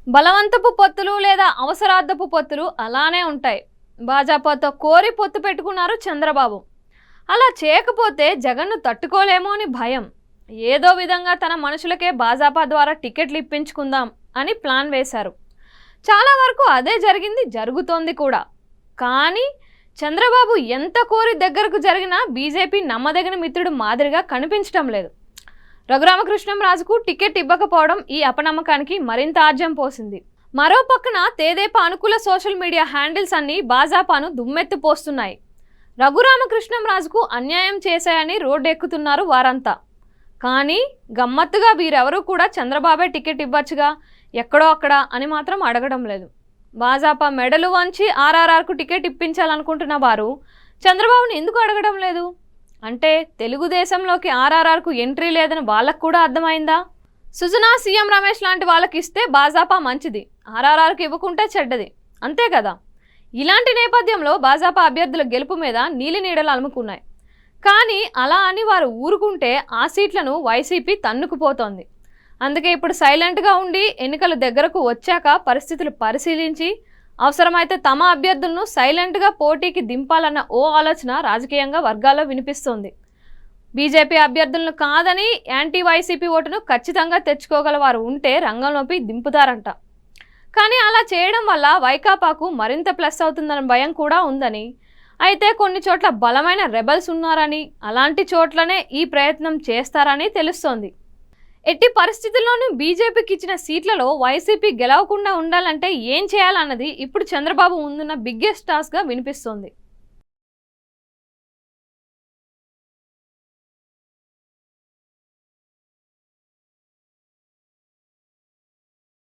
బలవంతపు పొత్తులు లేదా అవసరార్థపు పొత్తులు అలానే ఉంటాయి. భాజపాతో కోరి పొత్తు పెట్టుకున్నారు చంద్రబాబు. అలా చేయకపోతే జగన్ను తట్టుకోలేమో అని భయం. ఏదో విధంగా తన మనుషులకే భాజపా ద్వారా టికెట్లు ఇప్పించుకుందాం అని ప్లాన్ వేశారు. చాలా వరకు అదే జరిగింది, జరుగుతోంది కూడా. కానీ చంద్రబాబు ఎంత కోరి దగ్గరకు జరిగినా బీజేపీ నమ్మదగిన మిత్రుడు మాదిరిగా కనిపించడం లేదు. రఘురామకృష్ణంరాజుకు టికెట్ ఇవ్వకపోవడం ఈ అపనమ్మకానికి మరింత ఆజ్యం పోసింది. మరో పక్కన తెదేపా అనుకూల సోషల్ మీడియా హ్యాండిల్స్ అన్ని భాజపాను దుమ్మెత్తిపోస్తున్నాయి. రఘురామకృష్ణంరాజుకు అన్యాయం చేశాయని రోడ్డెక్కుతున్నారు వారంతా. కానీ గమ్మత్తుగా వీరెవరూ కూడా చంద్రబాబే టికెట్ ఇవ్వచ్చుగా, ఎక్కడో అక్కడ అని మాత్రం అడగడం లేదు. భాజపా మెడలు వంచి ఆర్ఆర్ఆర్కు టికెట్ ఇప్పించాలనుకుంటున్న వారు చంద్రబాబుని ఎందుకు అడగడం లేదు? అంటే తెలుగుదేశంలోకి ఆర్ఆర్ఆర్కు ఎంట్రీ లేదని వాళ్ళకు కూడా అర్థమైందా? సుజనా, సీఎం రమేష్ లాంటి వాళ్ళకి ఇస్తే భాజపా మంచిది, ఆర్ఆర్ఆర్కు ఇవ్వకుంటే చెడ్డది, అంతే కదా. ఇలాంటి నేపథ్యంలో భాజపా అభ్యర్థుల గెలుపు మీద నీలి నీడలు అలుముకున్నాయి. కానీ అలా అని వారు ఊరుకుంటే ఆ సీట్లను వైసీపీ తన్నుకుపోతోంది. అందుకే ఇప్పుడు సైలెంట్గా ఉండి ఎన్నికల దగ్గరకు వచ్చాక పరిస్థితులు పరిశీలించి అవసరమైతే తమ అభ్యర్థులను సైలెంట్గా పోటీకి దింపాలన్న ఓ ఆలోచన రాజకీయంగా వర్గాల్లో వినిపిస్తోంది. బీజేపీ అభ్యర్థులను కాదని యాంటీ వైసీపీ ఓటును ఖచ్చితంగా తెచ్చుకోగల వారు ఉంటే రంగంలోకి దింపుతారంట. కానీ అలా చేయడం వల్ల వైకాపాకు మరింత ప్లస్ అవుతుందన్న భయం కూడా ఉందని, అయితే కొన్ని చోట్ల బలమైన రెబల్స్ ఉన్నారని, అలాంటి చోట్లనే ఈ ప్రయత్నం చేస్తారని తెలుస్తోంది. ఎట్టి పరిస్థితుల్లోనూ బీజేపీకి ఇచ్చిన సీట్లలో వైసీపీ గెలవకుండా ఉండాలంటే ఏం చేయాలన్నది ఇప్పుడు చంద్రబాబు ముందున్న బిగ్గెస్ట్ టాస్క్గా వినిపిస్తోంది.